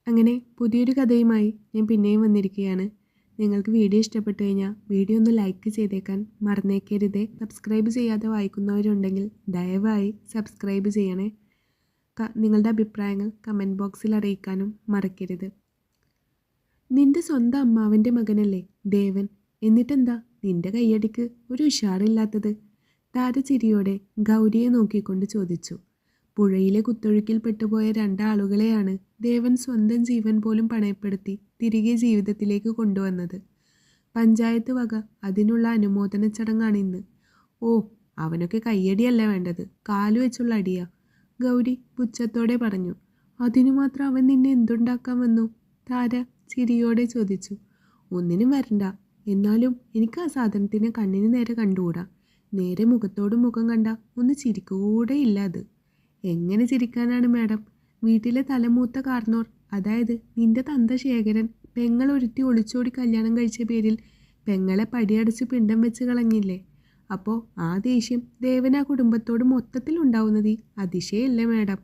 അങ്ങനെ പുതിയൊരു കഥയുമായി ഞാൻ പിന്നെയും വന്നിരിക്കുകയാണ്. നിങ്ങൾക്ക് വീഡിയോ ഇഷ്ടപ്പെട്ടു കഴിഞ്ഞാൽ വീഡിയോ ഒന്ന് ലൈക്ക് ചെയ്തേക്കാൻ മറന്നേക്കരുതേ. സബ്സ്ക്രൈബ് ചെയ്യാതെ വായിക്കുന്നവരുണ്ടെങ്കിൽ ദയവായി സബ്സ്ക്രൈബ് ചെയ്യണേ. നിങ്ങളുടെ അഭിപ്രായങ്ങൾ കമൻറ്റ് ബോക്സിൽ അറിയിക്കാനും മറക്കരുത്. നിന്റെ സ്വന്തം അമ്മാവൻ്റെ മകനല്ലേ ദേവൻ, എന്നിട്ടെന്താ നിന്റെ കയ്യടിക്ക് ഒരു ഉഷാറില്ലാത്തത്? താരചിരിയോടെ ഗൗരിയെ നോക്കിക്കൊണ്ട് ചോദിച്ചു. പുഴയിലെ കുത്തൊഴുക്കിൽ പെട്ടുപോയ രണ്ടാളുകളെയാണ് ദേവൻ സ്വന്തം ജീവൻ പോലും പണയപ്പെടുത്തി തിരികെ ജീവിതത്തിലേക്ക് കൊണ്ടുവന്നത്. പഞ്ചായത്ത് വക അതിനുള്ള അനുമോദന ചടങ്ങാണ് ഇന്ന്. ഓ, അവനൊക്കെ കയ്യടിയല്ല വേണ്ടത്, കാലു വെച്ചുള്ള അടിയാ, ഗൗരി പുച്ഛത്തോടെ പറഞ്ഞു. അതിനു മാത്രം അവൻ നിന്നെ എന്തുണ്ടാക്കാൻ വന്നു? താര ചിരിയോടെ ചോദിച്ചു. ഒന്നിനും വരണ്ട, എന്നാലും എനിക്ക് ആ സാധനത്തിനെ കണ്ണിന് നേരെ കണ്ടുകൂടാ. നേരെ മുഖത്തോട് മുഖം കണ്ട ഒന്ന് ചിരിക്കൂടെ ഇല്ല അത്. എങ്ങനെ ചിരിക്കാനാണ് മാഡം? വീട്ടിലെ തലമൂത്ത കാർന്നോർ, അതായത് നിന്റെ തന്ത ശേഖരൻ, പെങ്ങൾ ഒരുത്തി ഒളിച്ചോടി കല്യാണം കഴിച്ച പേരിൽ പെങ്ങളെ പടിയടച്ച് പിണ്ടം വെച്ച് കളഞ്ഞില്ലേ? അപ്പോൾ ആ ദേഷ്യം ദേവൻ ആ കുടുംബത്തോട് മൊത്തത്തിൽ ഉണ്ടാവുന്നത് അതിശയല്ലേ മാഡം?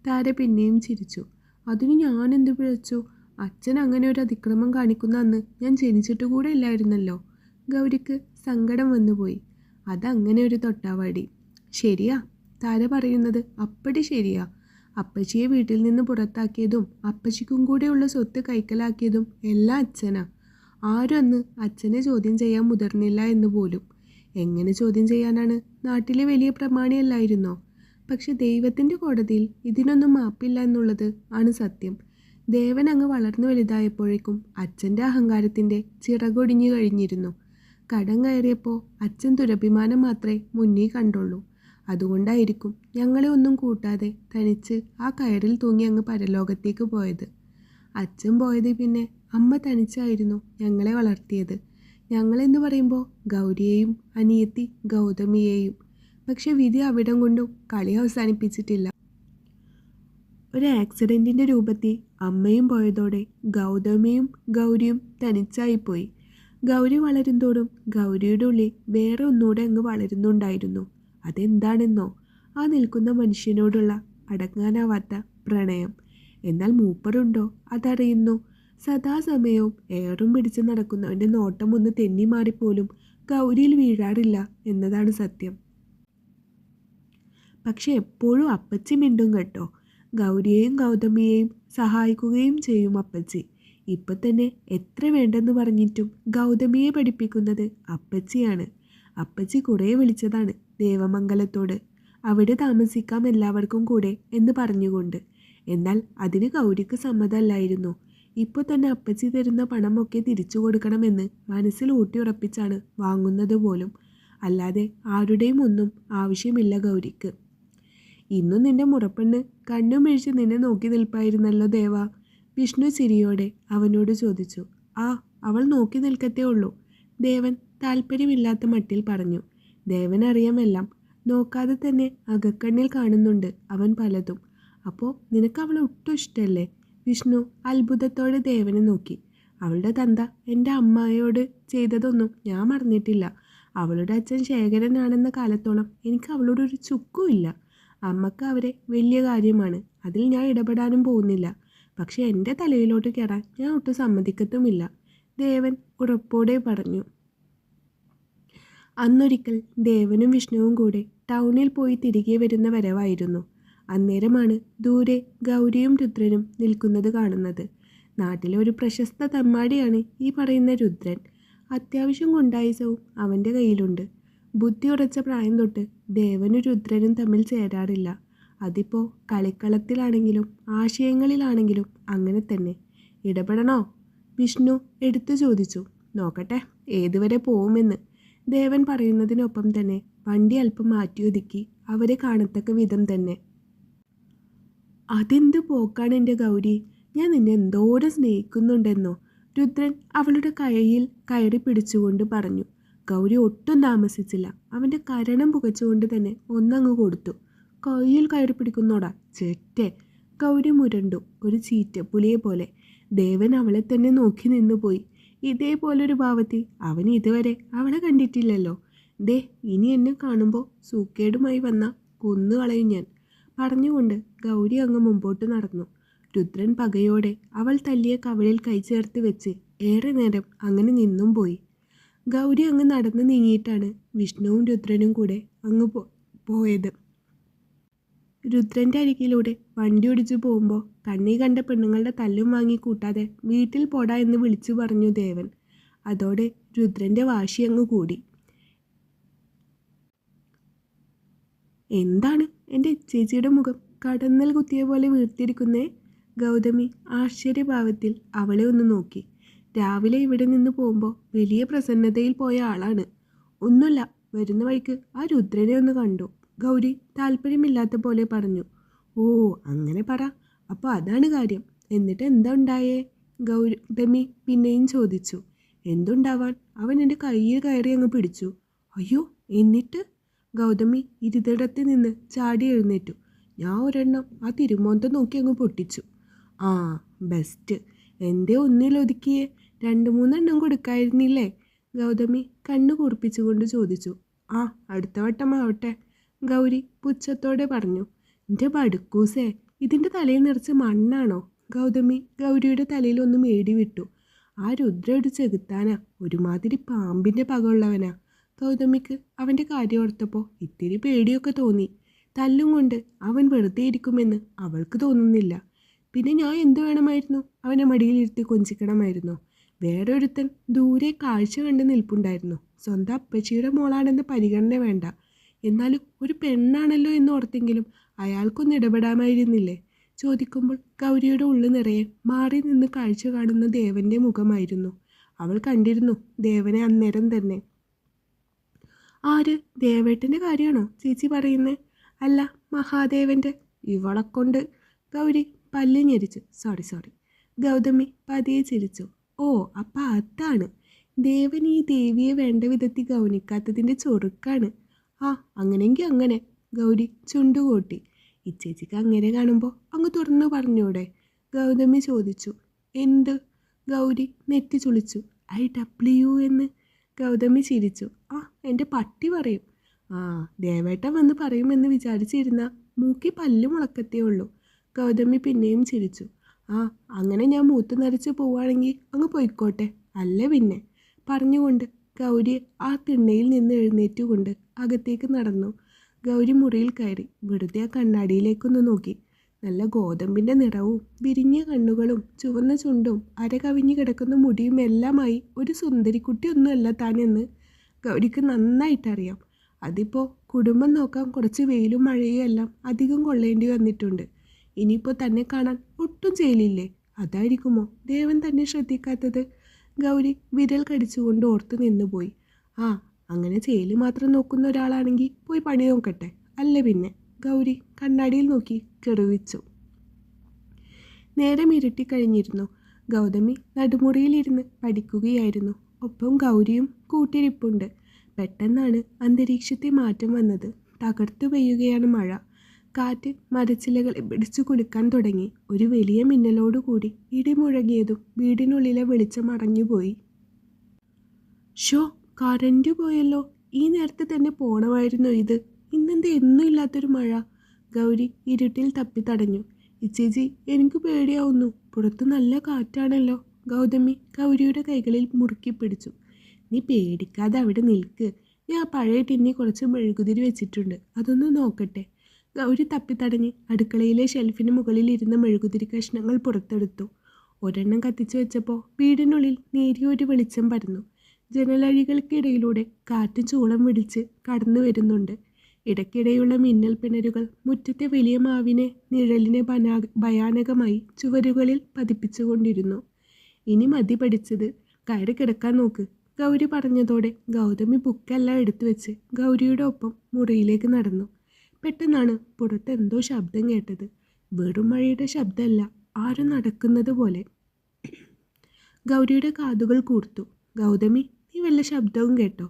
താര പിന്നെയും ചിരിച്ചു. അതിന് ഞാൻ എന്ത് പിഴച്ചു? അച്ഛൻ അങ്ങനെ ഒരു അതിക്രമം കാണിക്കുന്ന അന്ന് ഞാൻ ജനിച്ചിട്ട് കൂടെ ഇല്ലായിരുന്നല്ലോ. ഗൗരിക്ക് സങ്കടം വന്നുപോയി. അതങ്ങനെ ഒരു തൊട്ടാവാടി. ശരിയാ, താര പറയുന്നത് അപ്പടി ശരിയാ. അപ്പച്ചിയെ വീട്ടിൽ നിന്ന് പുറത്താക്കിയതും അപ്പച്ചിക്കും കൂടെയുള്ള സ്വത്ത് കൈക്കലാക്കിയതും എല്ലാം അച്ഛനാ. ആരും അന്ന് അച്ഛനെ ചോദ്യം ചെയ്യാൻ മുതിർന്നില്ല എന്ന് പോലും. എങ്ങനെ ചോദ്യം ചെയ്യാനാണ്? നാട്ടിലെ വലിയ പ്രമാണിയല്ലായിരുന്നോ? പക്ഷെ ദൈവത്തിൻ്റെ കോടതിയിൽ ഇതിനൊന്നും മാപ്പില്ല എന്നുള്ളത് ആണ് സത്യം. ദേവൻ അങ്ങ് വളർന്നു വലുതായപ്പോഴേക്കും അച്ഛൻ്റെ അഹങ്കാരത്തിൻ്റെ ചിറകൊടിഞ്ഞു കഴിഞ്ഞിരുന്നു. കടം കയറിയപ്പോൾ അച്ഛൻ ദുരഭിമാനം മാത്രമേ മുന്നിൽ കണ്ടുള്ളൂ. അതുകൊണ്ടായിരിക്കും ഞങ്ങളെ ഒന്നും കൂട്ടാതെ തനിച്ച് ആ കയറിൽ തൂങ്ങി അങ്ങ് പരലോകത്തേക്ക് പോയത്. അച്ഛൻ പോയത് പിന്നെ അമ്മ തനിച്ചായിരുന്നു ഞങ്ങളെ വളർത്തിയത്. ഞങ്ങളെന്ന് പറയുമ്പോൾ ഗൗരിയെയും അനിയത്തി ഗൗതമിയെയും. പക്ഷെ വിധി അവിടം കൊണ്ടും കളി അവസാനിപ്പിച്ചിട്ടില്ല. ഒരു ആക്സിഡൻറ്റിൻ്റെ രൂപത്തിൽ അമ്മയും പോയതോടെ ഗൗതമിയും ഗൗരിയും തനിച്ചായിപ്പോയി. ഗൗരി വളരുന്തോറും ഗൗരിയുടെ ഉള്ളിൽ വേറെ ഒന്നുകൂടെ അങ്ങ് വളരുന്നുണ്ടായിരുന്നു. അതെന്താണെന്നോ? ആ നിൽക്കുന്ന മനുഷ്യനോടുള്ള അടങ്ങാനാവാത്ത പ്രണയം. എന്നാൽ മൂപ്പറുണ്ടോ അതറിയുന്നു. സദാസമയവും ഏറും പിടിച്ച് നടക്കുന്നവൻ്റെ നോട്ടം ഒന്ന് തെന്നി മാറിപ്പോലും ഗൗരിയിൽ വീഴാറില്ല എന്നതാണ് സത്യം. പക്ഷെ എപ്പോഴും അപ്പച്ചി മിണ്ടും കേട്ടോ. ഗൗരിയെയും ഗൗതമിയെയും സഹായിക്കുകയും ചെയ്യും അപ്പച്ചി. ഇപ്പം തന്നെ എത്ര വേണ്ടെന്ന് പറഞ്ഞിട്ടും ഗൗതമിയെ പഠിപ്പിക്കുന്നത് അപ്പച്ചിയാണ്. അപ്പച്ചി കുറേ വിളിച്ചതാണ് ദേവമംഗലത്തോട്, അവിടെ താമസിക്കാം എല്ലാവർക്കും കൂടെ എന്ന് പറഞ്ഞുകൊണ്ട്. എന്നാൽ അതിന് ഗൗരിക്ക് സമ്മതമല്ലായിരുന്നു. ഇപ്പോൾ തന്നെ അപ്പച്ചി തരുന്ന പണമൊക്കെ തിരിച്ചു കൊടുക്കണമെന്ന് മനസ്സിൽ ഊട്ടിയുറപ്പിച്ചാണ് വാങ്ങുന്നത് പോലും. അല്ലാതെ ആരുടെയും ഒന്നും ആവശ്യമില്ല ഗൗരിക്ക്. ഇന്നും നിന്റെ മുറപ്പെണ്ണ് കണ്ണും വീഴ്ച നിന്നെ നോക്കി നിൽപ്പായിരുന്നല്ലോ ദേവ, വിഷ്ണു ചിരിയോടെ അവനോട് ചോദിച്ചു. ആ, അവൾ നോക്കി നിൽക്കത്തേ ഉള്ളൂ, ദേവൻ താല്പര്യമില്ലാത്ത മട്ടിൽ പറഞ്ഞു. ദേവനറിയാമെല്ലാം. നോക്കാതെ തന്നെ അകക്കണ്ണിൽ കാണുന്നുണ്ട് അവൻ പലതും. അപ്പോൾ നിനക്ക് അവളെ ഒട്ടും ഇഷ്ടമല്ലേ? വിഷ്ണു അത്ഭുതത്തോടെ ദേവനെ നോക്കി. അവളുടെ തന്ത എൻ്റെ അമ്മായിയോട് ചെയ്തതൊന്നും ഞാൻ മറന്നിട്ടില്ല. അവളുടെ അച്ഛൻ ശേഖരനാണെന്ന കാലത്തോളം എനിക്ക് അവളോടൊരു ചുക്കുമില്ല. അമ്മക്ക് അവരെ വലിയ കാര്യമാണ്, അതിൽ ഞാൻ ഇടപെടാനും പോകുന്നില്ല. പക്ഷെ എൻ്റെ തലയിലോട്ട് കയറാൻ ഞാൻ ഒട്ടും സമ്മതിക്കത്തുമില്ല, ദേവൻ ഉറപ്പോടെ പറഞ്ഞു. അന്നൊരിക്കൽ ദേവനും വിഷ്ണുവും കൂടെ ടൗണിൽ പോയി തിരികെ വരുന്ന വരവായിരുന്നു. അന്നേരമാണ് ദൂരെ ഗൗരിയും രുദ്രനും നിൽക്കുന്നത് കാണുന്നത്. നാട്ടിലെ ഒരു പ്രശസ്ത തമ്മാടിയാണ് ഈ പറയുന്ന രുദ്രൻ. അത്യാവശ്യം ഗുണ്ടായിസവും അവൻ്റെ കയ്യിലുണ്ട്. ബുദ്ധി ഉറച്ച പ്രായം തൊട്ട് ദേവനും രുദ്രനും തമ്മിൽ ചേരാറില്ല. അതിപ്പോൾ കളിക്കളത്തിലാണെങ്കിലും ആശയങ്ങളിലാണെങ്കിലും അങ്ങനെ തന്നെ. ഇടപെടണോ? വിഷ്ണു എടുത്തു ചോദിച്ചു. നോക്കട്ടെ ഏതുവരെ പോവുമെന്ന്. ദേവൻ പറയുന്നതിനൊപ്പം തന്നെ വണ്ടി അല്പം മാറ്റിയൊതുക്കി അവരെ കാണത്തക്ക വിധം തന്നെ. അതെന്ത് പോക്കാണ് എൻ്റെ ഗൗരി, ഞാൻ നിന്നെ എന്തോരം സ്നേഹിക്കുന്നുണ്ടെന്നോ? രുദ്രൻ അവളുടെ കയ്യിൽ കയറി പിടിച്ചുകൊണ്ട് പറഞ്ഞു. ഗൗരി ഒട്ടും താമസിച്ചില്ല. അവൻ്റെ കരണം പുകച്ചുകൊണ്ട് തന്നെ ഒന്നങ്ങ് കൊടുത്തു. കയ്യിൽ കയറി പിടിക്കുന്നോടാ ചെറ്റെ. ഗൗരി മുരണ്ടു, ഒരു ചീറ്റ പുലിയെ പോലെ. ദേവൻ അവളെ തന്നെ നോക്കി നിന്നുപോയി. ഇതേപോലൊരു ഭാവത്തിൽ അവൻ ഇതുവരെ അവളെ കണ്ടിട്ടില്ലല്ലോ. ദേ, ഇനി എന്നെ കാണുമ്പോൾ സൂക്കേടുമായി വന്ന കൊന്നുകളയും ഞാൻ, പറഞ്ഞുകൊണ്ട് ഗൗരി അങ്ങ് മുമ്പോട്ട് നടന്നു. രുദ്രൻ പകയോടെ അവൾ തല്ലിയ കവിളിൽ കൈ ചേർത്ത് വെച്ച് ഏറെ നേരം അങ്ങനെ നിന്നും പോയി. ഗൗരി അങ്ങ് നടന്നു നീങ്ങിയിട്ടാണ് വിഷ്ണുവും രുദ്രനും കൂടെ അങ്ങ് പോയത്. രുദ്രൻ്റെ അരികിലൂടെ വണ്ടി ഓടിച്ചു പോകുമ്പോൾ കണ്ണി കണ്ട പെണ്ണുങ്ങളുടെ തല്ലും വാങ്ങി കൂട്ടാതെ വീട്ടിൽ പോടാ എന്ന് വിളിച്ചു പറഞ്ഞു ദേവൻ. അതോടെ രുദ്രൻ്റെ വാശി അങ്ങ് കൂടി. എന്താണ് എൻ്റെ ചേച്ചിയുടെ മുഖം കടന്നൽ കുത്തിയ പോലെ വീർത്തിരിക്കുന്നേ? ഗൗതമി ആശ്ചര്യഭാവത്തിൽ അവളെ ഒന്ന് നോക്കി. രാവിലെ ഇവിടെ നിന്ന് പോകുമ്പോൾ വലിയ പ്രസന്നതയിൽ പോയ ആളാണ്. ഒന്നുമില്ല, വരുന്ന വഴിക്ക് ആ രുദ്രനെ ഒന്ന് കണ്ടു. ഗൗരി താല്പര്യമില്ലാത്ത പോലെ പറഞ്ഞു. ഓ അങ്ങനെ പറ, അപ്പോൾ അതാണ് കാര്യം. എന്നിട്ട് എന്താ ഉണ്ടായേ? ഗൗതമി പിന്നെയും ചോദിച്ചു. എന്തുണ്ടാവാൻ, അവൻ എൻ്റെ കയ്യിൽ കയറി അങ്ങ് പിടിച്ചു. അയ്യോ, എന്നിട്ട്? ഗൗതമി ഇരുന്നിടത്ത് നിന്ന് ചാടി എഴുന്നേറ്റു. ഞാൻ ഒരെണ്ണം ആ തിരുമോന്ത നോക്കി അങ്ങ് പൊട്ടിച്ചു. ആ ബെസ്റ്റ്, എന്തേ ഒന്നിലൊതുക്കിയേ? 2-3 കൊടുക്കായിരുന്നില്ലേ? ഗൗതമി കണ്ണു കൂർപ്പിച്ചുകൊണ്ട് ചോദിച്ചു. ആ അടുത്ത വട്ടമാവട്ടെ, ഗൗരി പുച്ഛത്തോടെ പറഞ്ഞു. എൻ്റെ ബടുക്കൂസേ, ഇതിൻ്റെ തലയിൽ നിറച്ച് മണ്ണാണോ? ഗൗതമി ഗൗരിയുടെ തലയിൽ ഒന്ന് മേടി വിട്ടു. ആ രുദ്ര ഒരു ചെകുത്താനാ, ഒരുമാതിരി പാമ്പിൻ്റെ പകമുള്ളവനാ. ഗൗതമിക്ക് അവൻ്റെ കാര്യം ഓർത്തപ്പോൾ ഇത്തിരി പേടിയൊക്കെ തോന്നി. തല്ലും കൊണ്ട് അവൻ വെറുതെ ഇരിക്കുമെന്ന് അവൾക്ക് തോന്നുന്നില്ല. പിന്നെ ഞാൻ എന്തു വേണമായിരുന്നു? അവനെ മടിയിലിരുത്തി കൊഞ്ചിക്കണമായിരുന്നോ? വേറൊരുത്തൻ ദൂരെ കാഴ്ച കണ്ട് നിൽപ്പുണ്ടായിരുന്നു. സ്വന്തം അപ്പച്ചിയുടെ മോളാണെന്ന് പരിഗണന വേണ്ട, എന്നാലും ഒരു പെണ്ണാണല്ലോ എന്ന് ഓർത്തെങ്കിലും അയാൾക്കൊന്ന് ഇടപെടാമായിരുന്നില്ലേ? ചോദിക്കുമ്പോൾ ഗൗരിയുടെ ഉള്ളു നിറയെ മാറി നിന്ന് കാഴ്ച കാണുന്ന ദേവൻ്റെ മുഖമായിരുന്നു. അവൾ കണ്ടിരുന്നു ദേവനെ അന്നേരം തന്നെ. ആര്? ദേവേട്ടൻ്റെ കാര്യമാണോ ചേച്ചി പറയുന്നത്? അല്ല, മഹാദേവൻ്റെ. ഇവളെക്കൊണ്ട്. ഗൗരി പല്ല് ഞെരിച്ചു. സോറി. ഗൗതമി പതിയെ ചിരിച്ചു. ഓ അപ്പം അതാണ്. ദേവൻ ഈ ദേവിയെ വേണ്ട വിധത്തിൽ ഗൗനിക്കാത്തതിൻ്റെ ചൊറുക്കാണ്. ആ അങ്ങനെയെങ്കിൽ അങ്ങനെ. ഗൗരി ചുണ്ടുകൂട്ടി. ഇച്ചേച്ചിക്ക് അങ്ങനെ കാണുമ്പോൾ അങ്ങ് തുറന്നു പറഞ്ഞൂടെ? ഗൗതമി ചോദിച്ചു. എന്ത്? ഗൗരി നെറ്റി ചുളിച്ചു. IW എന്ന്. ഗൗതമി ചിരിച്ചു. ആ എൻ്റെ പട്ടി പറയും. ആ ദേവേട്ടൻ വന്ന് പറയുമെന്ന് വിചാരിച്ചിരുന്ന മൂക്കി പല്ല് മുളക്കത്തേ ഉള്ളൂ. ഗൗതമി പിന്നെയും ചിരിച്ചു. ആ അങ്ങനെ ഞാൻ മൂത്ത് നരച്ച് പോവുകയാണെങ്കിൽ അങ്ങ് പോയിക്കോട്ടെ, അല്ല പിന്നെ. പറഞ്ഞുകൊണ്ട് ഗൗരി ആ തിണ്ണയിൽ നിന്ന് എഴുന്നേറ്റുകൊണ്ട് അകത്തേക്ക് നടന്നു. ഗൗരി മുറിയിൽ കയറി വെറുതെ ആ കണ്ണാടിയിലേക്കൊന്ന് നോക്കി. നല്ല ഗോതമ്പിൻ്റെ നിറവും വിരിഞ്ഞ കണ്ണുകളും ചുവന്ന ചുണ്ടും അരകവിഞ്ഞു കിടക്കുന്ന മുടിയും എല്ലാമായി ഒരു സുന്ദരിക്കുട്ടിയൊന്നുമല്ല താനെന്ന് ഗൗരിക്ക് നന്നായിട്ടറിയാം. അതിപ്പോൾ കുടുംബം നോക്കാൻ കുറച്ച് വെയിലും മഴയും എല്ലാം അധികം കൊള്ളേണ്ടി വന്നിട്ടുണ്ട്. ഇനിയിപ്പോൾ തന്നെ കാണാൻ ഒട്ടും ചെയ്യില്ലേ? അതായിരിക്കുമോ ദേവൻ തന്നെ ശ്രദ്ധിക്കാത്തത്? ഗൗരി വിരൽ കടിച്ചുകൊണ്ട് ഓർത്ത് നിന്നുപോയി. ആ അങ്ങനെ ചെയ്യല് മാത്രം നോക്കുന്ന ഒരാളാണെങ്കിൽ പോയി പണി നോക്കട്ടെ, അല്ല പിന്നെ. ഗൗരി കണ്ണാടിയിൽ നോക്കി കെറുവിച്ചു. നേരം ഇരുട്ടിക്കഴിഞ്ഞിരുന്നു. ഗൗതമി നടുമുറിയിലിരുന്ന് പഠിക്കുകയായിരുന്നു. ഒപ്പം ഗൗരിയും കൂട്ടിരിപ്പുണ്ട്. പെട്ടെന്നാണ് അന്തരീക്ഷത്തെ മാറ്റം വന്നത്. തകർത്തു പെയ്യുകയാണ് മഴ. കാറ്റ് മരച്ചിലകളെ പിടിച്ചു കുലുക്കാൻ തുടങ്ങി. ഒരു വലിയ മിന്നലോടുകൂടി ഇടിമുഴങ്ങിയതും വീടിനുള്ളിലെ വെളിച്ചം അടഞ്ഞുപോയി. ഷോ, കറന്റ് പോയല്ലോ. ഈ നേരത്തെ തന്നെ പോണമായിരുന്നു ഇത്. ഇന്നെന്താ എന്നും ഇല്ലാത്തൊരു മഴ? ഗൗരി ഇരുട്ടിൽ തപ്പി തടഞ്ഞു. ഇച്ചേച്ചി, എനിക്ക് പേടിയാവുന്നു. പുറത്ത് നല്ല കാറ്റാണല്ലോ. ഗൗതമി ഗൗരിയുടെ കൈകളിൽ മുറുക്കി പിടിച്ചു. നീ പേടിക്കാതെ അവിടെ നിൽക്ക്. ഞാൻ ആ പഴയ ടിന്നി കുറച്ച് മെഴുകുതിരി വെച്ചിട്ടുണ്ട്, അതൊന്ന് നോക്കട്ടെ. ഗൗരി തപ്പിത്തടഞ്ഞ് അടുക്കളയിലെ ഷെൽഫിന് മുകളിൽ ഇരുന്ന മെഴുകുതിരി കഷ്ണങ്ങൾ പുറത്തെടുത്തു. ഒരെണ്ണം കത്തിച്ചു വെച്ചപ്പോൾ വീടിനുള്ളിൽ നേരിയൊരു വെളിച്ചം പരന്നു. ജനലഴികൾക്കിടയിലൂടെ കാറ്റ് ചൂളം പിടിച്ച് കടന്നു വരുന്നുണ്ട്. ഇടയ്ക്കിടെയുള്ള മിന്നൽ പിണരുകൾ മുറ്റത്തെ വലിയ മാവിനെ നിഴലിനെ ഭയാനകമായി ചുവരുകളിൽ പതിപ്പിച്ചുകൊണ്ടിരുന്നു. ഇനി മതി പഠിച്ചത്, കയറി കിടക്കാൻ നോക്ക്. ഗൗരി പറഞ്ഞതോടെ ഗൗതമി ബുക്കെല്ലാം എടുത്തു വെച്ച് ഗൗരിയുടെ ഒപ്പം മുറിയിലേക്ക് നടന്നു. പെട്ടെന്നാണ് പുറത്ത് എന്തോ ശബ്ദം കേട്ടത്. വെറും മഴയുടെ ശബ്ദമല്ല, ആരും നടക്കുന്നത് പോലെ. ഗൗരിയുടെ കാതുകൾ കൂർത്തു. ഗൗതമി, നീ വല്ല ശബ്ദവും കേട്ടോ?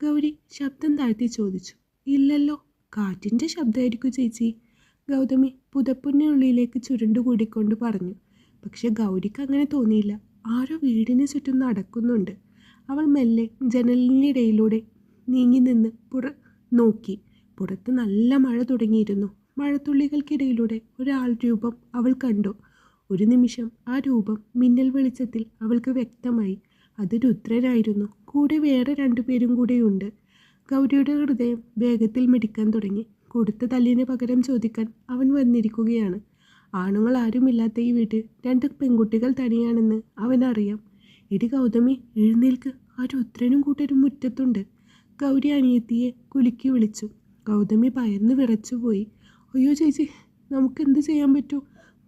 ഗൗരി ശബ്ദം താഴ്ത്തി ചോദിച്ചു. ഇല്ലല്ലോ, കാറ്റിൻ്റെ ശബ്ദമായിരിക്കും ചേച്ചി. ഗൗതമി പുതപ്പിനുള്ളിലേക്ക് ചുരുണ്ടുകൂടിക്കൊണ്ട് പറഞ്ഞു. പക്ഷെ ഗൗരിക്ക് അങ്ങനെ തോന്നിയില്ല. ആരോ വീടിന് ചുറ്റും നടക്കുന്നുണ്ട്. അവൾ മെല്ലെ ജനലിനിടയിലൂടെ നീങ്ങി നിന്ന് നോക്കി. പുറത്ത് നല്ല മഴ തുടങ്ങിയിരുന്നു. മഴത്തുള്ളികൾക്കിടയിലൂടെ ഒരാൾ രൂപം അവൾ കണ്ടു. ഒരു നിമിഷം ആ രൂപം മിന്നൽ വെളിച്ചത്തിൽ അവൾക്ക് വ്യക്തമായി. അത് രുദ്രനായിരുന്നു. കൂടെ വേറെ രണ്ടുപേരും കൂടെയുണ്ട്. ഗൗരിയുടെ ഹൃദയം വേഗത്തിൽ മിടിക്കാൻ തുടങ്ങി. കൊടുത്ത തല്ലിന് പകരം ചോദിക്കാൻ അവൻ വന്നിരിക്കുകയാണ്. ആണുങ്ങൾ ആരുമില്ലാത്ത ഈ വീട്ടിൽ 2 പെൺകുട്ടികൾ തനിയാണെന്ന് അവനറിയാം. എടി ഗൗതമി, എഴുന്നേൽക്ക്, ആ രുദ്രനും കൂട്ടരും മുറ്റത്തുണ്ട്. ഗൗരി അനിയത്തിയെ കുലുക്കി വിളിച്ചു. ഗൗതമി ഭയന്ന് വിറച്ചുപോയി. അയ്യോ ചേച്ചി, നമുക്കെന്ത് ചെയ്യാൻ പറ്റൂ?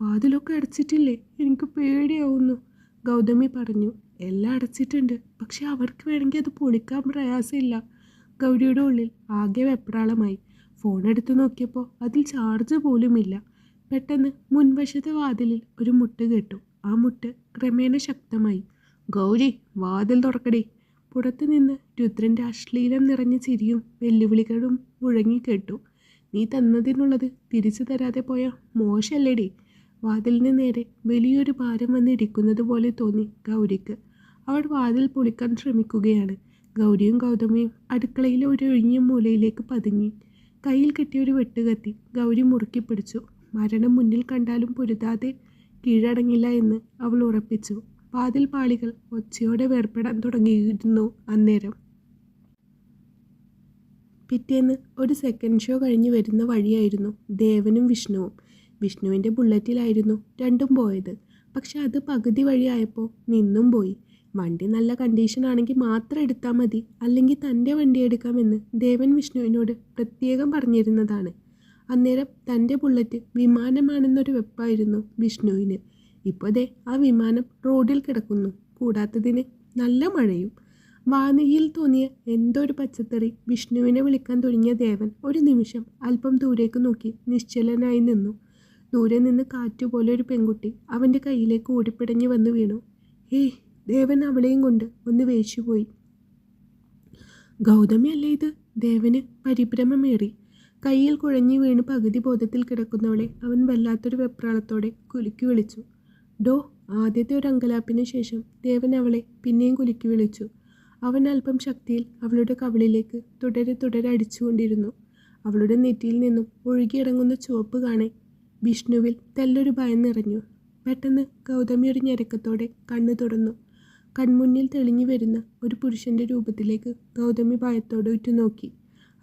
വാതിലൊക്കെ അടച്ചിട്ടില്ലേ? എനിക്ക് പേടിയാവുന്നു, ഗൗതമി പറഞ്ഞു. എല്ലാം അടച്ചിട്ടുണ്ട്, പക്ഷെ അവർക്ക് വേണമെങ്കിൽ അത് പൊളിക്കാൻ പ്രയാസമില്ല. ഗൗരിയുടെ ഉള്ളിൽ ആകെ വെപ്രാളമായി. ഫോൺ എടുത്തു നോക്കിയപ്പോൾ അതിൽ ചാർജ് പോലുമില്ല. പെട്ടെന്ന് മുൻവശത്തെ വാതിലിൽ ഒരു മുട്ട് കേട്ടു. ആ മുട്ട് ക്രമേണ ശക്തമായി. ഗൗരി, വാതിൽ തുറക്കടി. പുറത്തുനിന്ന് രുദ്രൻ്റെ അശ്ലീലം നിറഞ്ഞ ചിരിയും വെല്ലുവിളികളും മുഴങ്ങിക്കേട്ടു. നീ തന്നതിനുള്ളത് തിരിച്ചു തരാതെ പോയ മോശമല്ലേടി? വാതിലിന് നേരെ വലിയൊരു ഭാരം വന്നിരിക്കുന്നത് പോലെ തോന്നി ഗൗരിക്ക്. അവൾ വാതിൽ പൊളിക്കാൻ ശ്രമിക്കുകയാണ്. ഗൗരിയും ഗൗതമിയും അടുക്കളയിലെ ഒരു ഒഴിഞ്ഞ മൂലയിലേക്ക് പതുങ്ങി. കയ്യിൽ കിട്ടിയൊരു വെട്ടുകത്തി ഗൗരി മുറുക്കി പിടിച്ചു. മരണം മുന്നിൽ കണ്ടാലും പൊരുതാതെ കീഴടങ്ങില്ല എന്ന് അവൾ ഉറപ്പിച്ചു. വാതിൽ പാളികൾ ഒച്ചയോടെ വേർപെടാൻ തുടങ്ങിയിരുന്നു അന്നേരം. പിറ്റേന്ന് ഒരു സെക്കൻഡ് ഷോ കഴിഞ്ഞ് വരുന്ന വഴിയായിരുന്നു ദേവനും വിഷ്ണുവും. വിഷ്ണുവിൻ്റെ ബുള്ളറ്റിലായിരുന്നു രണ്ടും പോയത്. പക്ഷെ അത് പകുതി വഴിയായപ്പോൾ നിന്നും പോയി. വണ്ടി നല്ല കണ്ടീഷൻ ആണെങ്കിൽ മാത്രം എടുത്താൽ മതി, അല്ലെങ്കിൽ തൻ്റെ വണ്ടി എടുക്കാമെന്ന് ദേവൻ വിഷ്ണുവിനോട് പ്രത്യേകം പറഞ്ഞിരുന്നതാണ്. അന്നേരം തൻ്റെ ബുള്ളറ്റ് വിമാനമാണെന്നൊരു വെപ്പായിരുന്നു വിഷ്ണുവിന്. ഇപ്പോൾ ദേ ആ വിമാനം റോഡിൽ കിടക്കുന്നു. കൂടാത്തതിന് നല്ല മഴയും. വാനിയിൽ തോന്നിയ എന്തോ ഒരു പച്ചത്തറി വിഷ്ണുവിനെ വിളിക്കാൻ തുടങ്ങിയ ദേവൻ ഒരു നിമിഷം അല്പം ദൂരേക്ക് നോക്കി നിശ്ചലനായി നിന്നു. ദൂരെ നിന്ന് കാറ്റുപോലെ ഒരു പെൺകുട്ടി അവൻ്റെ കയ്യിലേക്ക് ഓടിപ്പിടഞ്ഞു വന്ന് വീണു. ഏയ്! ദേവൻ അവളെയും കൊണ്ട് ഒന്ന് വേശുപോയി. ഗൗതമി അല്ലേ ഇത്? ദേവന് പരിഭ്രമമേറി. കയ്യിൽ കുഴഞ്ഞു വീണ് പകുതി ബോധത്തിൽ കിടക്കുന്നവളെ അവൻ വല്ലാത്തൊരു വെപ്രാളത്തോടെ കുലുക്കി വിളിച്ചു. ഡോ! ആദ്യത്തെ ഒരു അങ്കലാപ്പിന് ശേഷം ദേവൻ അവളെ പിന്നെയും കുലുക്കി വിളിച്ചു. അവൻ അല്പം ശക്തിയിൽ അവളുടെ കവിളിലേക്ക് തുടരെ അടിച്ചുകൊണ്ടിരുന്നു. അവളുടെ നെറ്റിയിൽ നിന്നും ഒഴുകിയിറങ്ങുന്ന ചുവപ്പ് കാണെ വിഷ്ണുവിൽ തെല്ലൊരു ഭയം നിറഞ്ഞു. പെട്ടെന്ന് ഗൗതമി ഒരു ഞെരക്കത്തോടെ കണ്ണു തുറന്നു. കൺമുന്നിൽ തെളിഞ്ഞു വരുന്ന ഒരു പുരുഷൻ്റെ രൂപത്തിലേക്ക് ഗൗതമി ഭയത്തോടെ ഉറ്റുനോക്കി.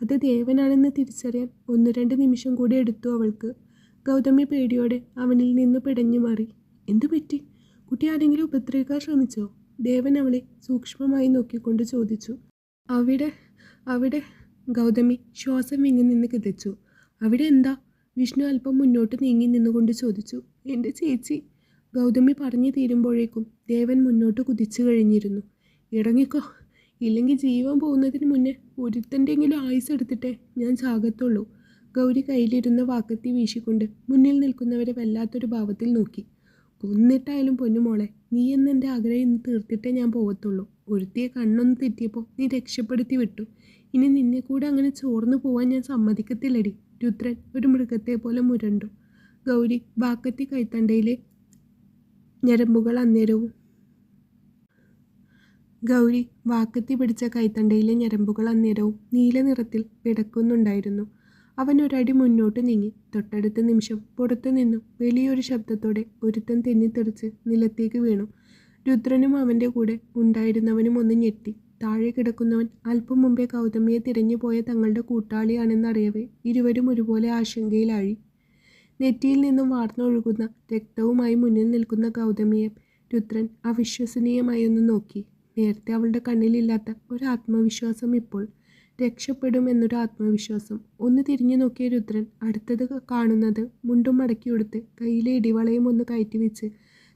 അത് ദേവനാണെന്ന് തിരിച്ചറിയാൻ 1-2 നിമിഷം കൂടി എടുത്തു അവൾക്ക്. ഗൗതമി പേടിയോടെ അവനിൽ നിന്ന് പിടഞ്ഞു മാറി. എന്തു പറ്റി? കുട്ടി ആരെങ്കിലും ഉപദ്രവിക്കാൻ ശ്രമിച്ചോ? ദേവൻ അവളെ സൂക്ഷ്മമായി നോക്കിക്കൊണ്ട് ചോദിച്ചു. അവിടെ ഗൗതമി ശ്വാസം വിങ്ങി നിന്ന് കിതച്ചു. അവിടെ എന്താ? വിഷ്ണു അല്പം മുന്നോട്ട് നീങ്ങി നിന്നുകൊണ്ട് ചോദിച്ചു. എൻ്റെ ചേച്ചി. ഗൗതമി പറഞ്ഞു തീരുമ്പോഴേക്കും ദേവൻ മുന്നോട്ട് കുതിച്ചു കഴിഞ്ഞിരുന്നു. ഇറങ്ങിക്കോ, ഇല്ലെങ്കിൽ ജീവൻ പോകുന്നതിന് മുന്നേ ഒരുത്തൻ്റെങ്കിലും ആയുസ് എടുത്തിട്ടേ ഞാൻ ചാകത്തുള്ളൂ. ഗൗരി കയ്യിലിരുന്ന വാക്കത്തി വീശിക്കൊണ്ട് മുന്നിൽ നിൽക്കുന്നവരെ വല്ലാത്തൊരു ഭാവത്തിൽ നോക്കി. കൊന്നിട്ടായാലും പൊന്നുമോളെ, നീ എന്ന് എൻ്റെ ആഗ്രഹം ഇന്ന് തീർത്തിട്ടേ ഞാൻ പോകത്തുള്ളൂ. ഒരുത്തിയെ കണ്ണൊന്ന് തെറ്റിയപ്പോൾ നീ രക്ഷപ്പെടുത്തി വിട്ടു. ഇനി നിന്നെ കൂടെ അങ്ങനെ ചോർന്നു പോവാൻ ഞാൻ സമ്മതിക്കത്തില്ലടി. രുദ്രൻ ഒരു മൃഗത്തെ പോലെ മുരണ്ടു. ഗൗരി വാക്കത്തി കൈത്തണ്ടയിലെ ഞരമ്പുകൾ അന്നേരവും പിടിച്ച കൈത്തണ്ടയിലെ ഞരമ്പുകൾ അന്നേരവും നീല നിറത്തിൽ പിടക്കുന്നുണ്ടായിരുന്നു. അവൻ ഒരടി മുന്നോട്ട് നീങ്ങി. തൊട്ടടുത്ത നിമിഷം പുറത്തു നിന്നും വലിയൊരു ശബ്ദത്തോടെ ഒരുത്തൻ തെന്നിത്തെറിച്ച് നിലത്തേക്ക് വീണു. രുദ്രനും അവൻ്റെ കൂടെ ഉണ്ടായിരുന്നവനും ഒന്ന് ഞെട്ടി. താഴെ കിടക്കുന്നവൻ അല്പം മുമ്പേ ഗൗതമിയെ തിരഞ്ഞു പോയ തങ്ങളുടെ കൂട്ടാളിയാണെന്നറിയവേ ഇരുവരും ഒരുപോലെ ആശങ്കയിലായി. നെറ്റിയിൽ നിന്നും വാർന്നൊഴുകുന്ന രക്തവുമായി മുന്നിൽ നിൽക്കുന്ന ഗൗതമിയെ രുദ്രൻ അവിശ്വസനീയമായി ഒന്ന് നോക്കി. നേരത്തെ അവളുടെ കണ്ണിലില്ലാത്ത ഒരു ആത്മവിശ്വാസം ഇപ്പോൾ. രക്ഷപ്പെടുമെന്നൊരു ആത്മവിശ്വാസം. ഒന്ന് തിരിഞ്ഞു നോക്കിയ രുദ്രൻ അടുത്തത് കാണുന്നത് മുണ്ടും മടക്കിയെടുത്ത് കയ്യിലെ ഇടിവളയും ഒന്ന് കയറ്റിവെച്ച്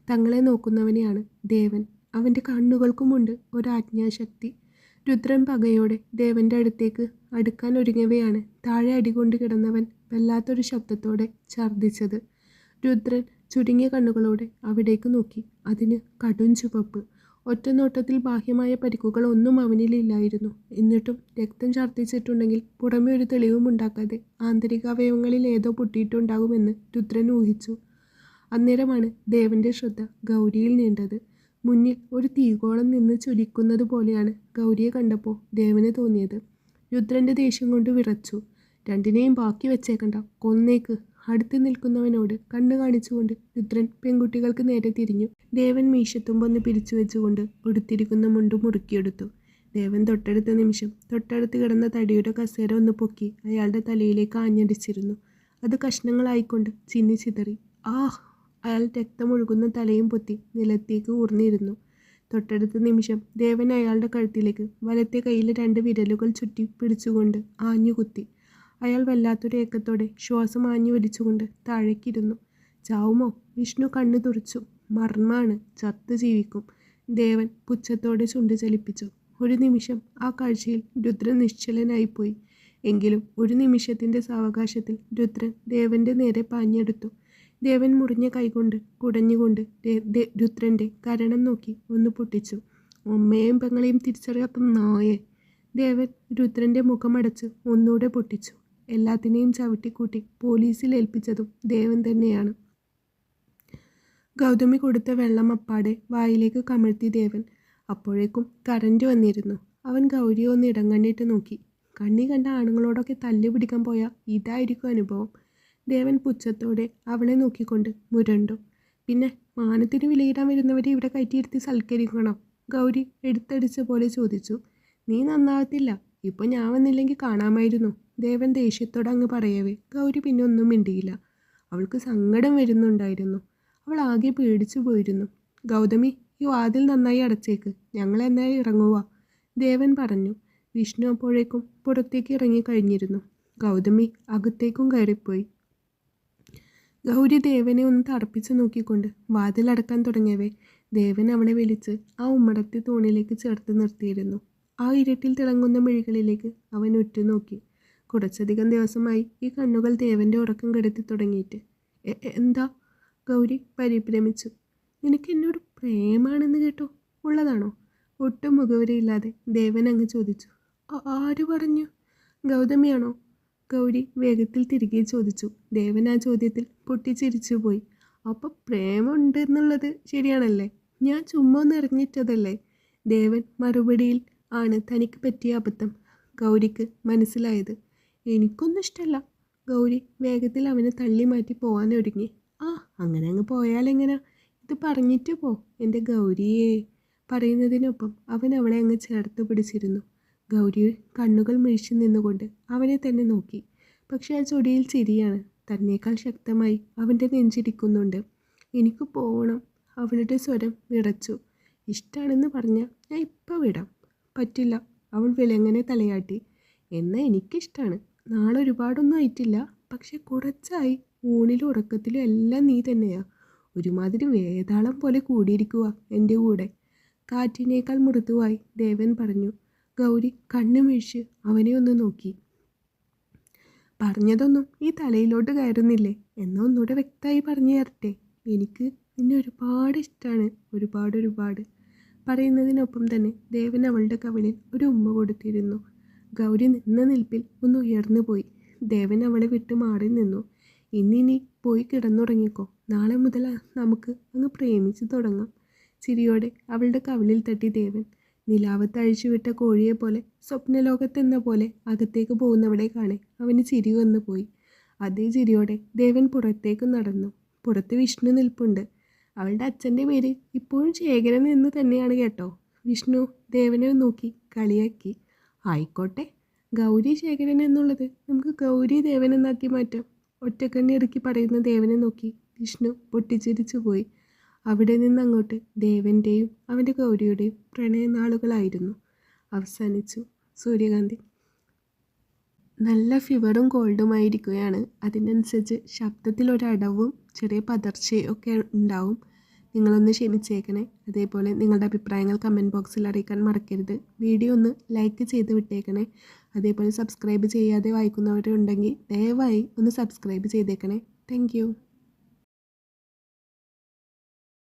തങ്ങളെ നോക്കുന്നവനെയാണ്. ദേവൻ. അവൻ്റെ കണ്ണുകൾക്കുമുണ്ട് ഒരാജ്ഞാശക്തി. രുദ്രൻ പകയോടെ ദേവൻ്റെ അടുത്തേക്ക് അടുക്കാൻ ഒരുങ്ങവെയാണ് താഴെ അടികൊണ്ട് കിടന്നവൻ വല്ലാത്തൊരു ശബ്ദത്തോടെ ഛർദ്ദിച്ചത്. രുദ്രൻ ചുരുങ്ങിയ കണ്ണുകളോടെ അവിടേക്ക് നോക്കി. അതിന് കടും ചുവപ്പ്. ഒറ്റ നോട്ടത്തിൽ ബാഹ്യമായ പരിക്കുകൾ ഒന്നും അവനിലില്ലായിരുന്നു. എന്നിട്ടും രക്തം ഛർദ്ദിച്ചിട്ടുണ്ടെങ്കിൽ പുറമെ ഒരു തെളിവും ഉണ്ടാക്കാതെ ആന്തരികാവയവങ്ങളിൽ ഏതോ പൊട്ടിയിട്ടുണ്ടാകുമെന്ന് രുദ്രൻ ഊഹിച്ചു. അന്നേരമാണ് ദേവൻ്റെ ശ്രദ്ധ ഗൗരിയിൽ നീണ്ടത്. മുന്നിൽ ഒരു തീകോളം നിന്ന് ചൊലിക്കുന്നത് പോലെയാണ് ഗൗരിയെ കണ്ടപ്പോൾ ദേവന് തോന്നിയത്. രുദ്രൻ്റെ ദേഷ്യം കൊണ്ട് വിറച്ചു. രണ്ടിനെയും ബാക്കി വെച്ചേക്കണ്ട, കൊന്നേക്ക്. അടുത്ത് നിൽക്കുന്നവനോട് കണ്ണു കാണിച്ചുകൊണ്ട് രുദ്രൻ പെൺകുട്ടികൾക്ക് നേരെ തിരിഞ്ഞു. ദേവൻ മീശത്തുമ്പൊന്ന് പിരിച്ചു വെച്ചുകൊണ്ട് ഉടുത്തിരിക്കുന്ന മുണ്ട് മുറുക്കിയെടുത്തു. ദേവൻ തൊട്ടടുത്ത നിമിഷം തൊട്ടടുത്ത് കിടന്ന തടിയുടെ കസേര ഒന്ന് പൊക്കി അയാളുടെ തലയിലേക്ക് ആഞ്ഞടിച്ചിരുന്നു. അത് കഷ്ണങ്ങളായിക്കൊണ്ട് ചിന്നി ചിതറി. ആഹ്! അയാൾ രക്തമൊഴുകുന്ന തലയും പൊത്തി നിലത്തേക്ക് ഊർന്നിരുന്നു. തൊട്ടടുത്ത നിമിഷം ദേവൻ അയാളുടെ കഴുത്തിലേക്ക് വലത്തെ കൈയിലെ 2 വിരലുകൾ ചുറ്റി പിടിച്ചുകൊണ്ട് ആഞ്ഞുകുത്തി. അയാൾ വല്ലാത്തൊരു ഏക്കത്തോടെ ശ്വാസം ആഞ്ഞു വലിച്ചുകൊണ്ട് താഴേക്കിരുന്നു. ചാവുമോ? വിഷ്ണു കണ്ണു തുറച്ചു. മർമ്മാണ്, ചത്തു ജീവിക്കും. ദേവൻ പുച്ഛത്തോടെ ചുണ്ടു ചലിപ്പിച്ചു. ഒരു നിമിഷം ആ കാഴ്ചയിൽ രുദ്രൻ നിശ്ചലനായിപ്പോയി. എങ്കിലും ഒരു നിമിഷത്തിൻ്റെ സാവകാശത്തിൽ രുദ്രൻ ദേവൻ്റെ നേരെ പാഞ്ഞെടുത്തു. ദേവൻ മുറിഞ്ഞ കൈകൊണ്ട് കുടഞ്ഞുകൊണ്ട് രുദ്രൻ്റെ കരണം നോക്കി ഒന്ന് പൊട്ടിച്ചു. അമ്മയെയും പെങ്ങളെയും തിരിച്ചറിയാത്ത നായെ! ദേവൻ രുദ്രൻ്റെ മുഖമടച്ച് ഒന്നുകൂടെ പൊട്ടിച്ചു. എല്ലാത്തിനെയും ചവിട്ടിക്കൂട്ടി പോലീസിൽ ഏൽപ്പിച്ചതും ദേവൻ തന്നെയാണ്. ഗൗതമി കൊടുത്ത വെള്ളം അപ്പാടെ വായിലേക്ക് കമഴ്ത്തി ദേവൻ. അപ്പോഴേക്കും കറന്റ് വന്നിരുന്നു. അവൻ ഗൗരിയെ ഒന്ന് ഇടം കണ്ടിട്ട് നോക്കി. കണ്ണി കണ്ട ആണുങ്ങളോടൊക്കെ തല്ലു പിടിക്കാൻ പോയാൽ ഇതായിരിക്കും അനുഭവം. ദേവൻ പുച്ഛത്തോടെ അവളെ നോക്കിക്കൊണ്ട് മുരണ്ടു. പിന്നെ മാനത്തിന് വിലയിടാൻ വരുന്നവരെ ഇവിടെ കയറ്റിയിരുത്തി സൽക്കരിക്കണം? ഗൗരി എടുത്തടിച്ച പോലെ ചോദിച്ചു. നീ നന്നാകത്തില്ല. ഇപ്പോൾ ഞാൻ വന്നില്ലെങ്കിൽ കാണാമായിരുന്നു. ദേവൻ ദേഷ്യത്തോടെ അങ്ങ് പറയവേ ഗൗരി പിന്നെ ഒന്നും മിണ്ടിയില്ല. അവൾക്ക് സങ്കടം വരുന്നുണ്ടായിരുന്നു. അവൾ ആകെ പേടിച്ചു പോയിരുന്നു. ഗൗതമി, ഈ വാതിൽ നന്നായി അടച്ചേക്ക്, ഞങ്ങൾ എന്നായി ഇറങ്ങുക, ദേവൻ പറഞ്ഞു. വിഷ്ണു അപ്പോഴേക്കും പുറത്തേക്ക് ഇറങ്ങിക്കഴിഞ്ഞിരുന്നു. ഗൗതമി അകത്തേക്കും കയറിപ്പോയി. ഗൗരി ദേവനെ ഒന്ന് തറപ്പിച്ച് നോക്കിക്കൊണ്ട് വാതിലടക്കാൻ തുടങ്ങിയവേ ദേവൻ അവളെ വിളിച്ച് ആ ഉമ്മടത്തെ തൂണിലേക്ക് ചേർത്ത് നിർത്തിയിരുന്നു. ആ ഇരുട്ടിൽ തിളങ്ങുന്ന മിഴികളിലേക്ക് അവൻ ഉറ്റുനോക്കി. കുറച്ചധികം ദിവസമായി ഈ കണ്ണുകൾ ദേവൻ്റെ ഉറക്കം കെടുത്തി തുടങ്ങിയിട്ട്. എന്താ? ഗൗരി പരിഭ്രമിച്ചു. നിനക്ക് എന്നോട് പ്രേമാണെന്ന് കേട്ടോ, ഉള്ളതാണോ? ഒട്ടും മുഖവരിയില്ലാതെ ദേവൻ അങ്ങ് ചോദിച്ചു. ആര് പറഞ്ഞു? ഗൗതമിയാണോ? ഗൗരി വേഗത്തിൽ തിരികെ ചോദിച്ചു. ദേവൻ ആ ചോദ്യത്തിൽ പൊട്ടിച്ചിരിച്ചുപോയി. അപ്പോൾ പ്രേമുണ്ട് എന്നുള്ളത് ശരിയാണല്ലേ? ഞാൻ ചുമ്മാ ഒന്ന് ഇറങ്ങിയിട്ടതല്ലേ? ദേവൻ മറുപടിയിൽ ആണ് തനിക്ക് പറ്റിയ അബദ്ധം ഗൗരിക്ക് മനസ്സിലായത്. എനിക്കൊന്നും ഇഷ്ടമല്ല. ഗൗരി വേഗത്തിൽ അവനെ തള്ളി മാറ്റി പോകാൻ ഒരുങ്ങി. അങ്ങനെ അങ്ങ് പോയാലെങ്ങനാ? ഇത് പറഞ്ഞിട്ട് പോ എൻ്റെ ഗൗരിയെ. പറയുന്നതിനൊപ്പം അവൻ അവളെ അങ്ങ് ചേർത്ത് പിടിച്ചിരുന്നു. ഗൗരി കണ്ണുകൾ മിഴിച്ചു നിന്നുകൊണ്ട് അവനെ തന്നെ നോക്കി. പക്ഷെ ആ ചൊടിയിൽ ചിരിയാണ്. തന്നേക്കാൾ ശക്തമായി അവൻ്റെ നെഞ്ചിടിക്കുന്നുണ്ട്. എനിക്ക് പോകണം. അവളുടെ സ്വരം വിറച്ചു. ഇഷ്ടമാണെന്ന് പറഞ്ഞാൽ ഞാൻ ഇപ്പം വിടാം. പറ്റില്ല. അവൾ വിലങ്ങനെ തലയാട്ടി. എന്നാൽ എനിക്കിഷ്ടമാണ്. നാളെ ഒരുപാടൊന്നും ആയിട്ടില്ല, പക്ഷെ കുറച്ചായി. ഊണിലും ഉറക്കത്തിലും എല്ലാം നീ തന്നെയാ. ഒരുമാതിരി വേതാളം പോലെ കൂടിയിരിക്കുക എൻ്റെ കൂടെ. കാറ്റിനേക്കാൾ മൃദുവായി ദേവൻ പറഞ്ഞു. ഗൗരി കണ്ണുമിഴിച്ച് അവനെ ഒന്ന് നോക്കി. പറഞ്ഞതൊന്നും ഈ തലയിലോട്ട് കയറുന്നില്ലേ? എന്നാൽ ഒന്നുകൂടെ വ്യക്തമായി പറഞ്ഞു തരട്ടെ. എനിക്ക് നിന്നെ ഒരുപാട് ഇഷ്ടമാണ്. ഒരുപാട്. പറയുന്നതിനൊപ്പം തന്നെ ദേവൻ അവളുടെ കവിളിൽ ഒരു ഉമ്മ കൊടുത്തിരുന്നു. ഗൗരി നിന്ന നിൽപ്പിൽ ഒന്ന് ഉയർന്നു പോയി. ദേവൻ അവളെ വിട്ട് മാറി നിന്നു. ഇന്നിനി പോയി കിടന്നുറങ്ങിക്കോ. നാളെ മുതൽ നമുക്ക് അങ്ങ് പ്രേമിച്ച് തുടങ്ങാം. ചിരിയോടെ അവളുടെ കവിളിൽ തട്ടി ദേവൻ. നിലാവത്ത് അഴിച്ചുവിട്ട കോഴിയെപ്പോലെ സ്വപ്നലോകത്തെന്ന പോലെ അകത്തേക്ക് പോകുന്നവളെ കാണെ അവന് ചിരി വന്നു പോയി. അതേ ചിരിയോടെ ദേവൻ പുറത്തേക്ക് നടന്നു. പുറത്ത് വിഷ്ണു നിൽപ്പുണ്ട്. അവളുടെ അച്ഛൻ്റെ പേര് ഇപ്പോഴും ശേഖരൻ എന്ന് തന്നെയാണ് കേട്ടോ. വിഷ്ണു ദേവനെ നോക്കി കളിയാക്കി. ആയിക്കോട്ടെ, ഗൗരി ശേഖരൻ എന്നുള്ളത് നമുക്ക് ഗൗരി ദേവൻ എന്നാക്കി മാറ്റാം. ഒറ്റക്കണ്ണി ഇറക്കി പറയുന്ന ദേവനെ നോക്കി വിഷ്ണു പൊട്ടിച്ചിരിച്ചു പോയി. അവിടെ നിന്നങ്ങോട്ട് ദേവൻ്റെയും അവൻ്റെ ഗൗരിയുടെയും പ്രണയനാളുകളായിരുന്നു. അവസാനിച്ചു. സൂര്യകാന്തി. നല്ല ഫീവറും കോൾഡുമായിരിക്കുകയാണ്. അതിനനുസരിച്ച് ശബ്ദത്തിലൊരടവും ചെറിയ പതർച്ചയും ഒക്കെ ഉണ്ടാവും. നിങ്ങളൊന്ന് ക്ഷമിച്ചേക്കണേ. അതേപോലെ നിങ്ങളുടെ അഭിപ്രായങ്ങൾ കമൻറ്റ് ബോക്സിൽ അറിയിക്കാൻ മറക്കരുത്. വീഡിയോ ഒന്ന് ലൈക്ക് ചെയ്ത് വിട്ടേക്കണേ. അതേപോലെ സബ്സ്ക്രൈബ് ചെയ്യാതെ വായിക്കുന്നവരുണ്ടെങ്കിൽ ദയവായി ഒന്ന് സബ്സ്ക്രൈബ് ചെയ്തേക്കണേ. താങ്ക്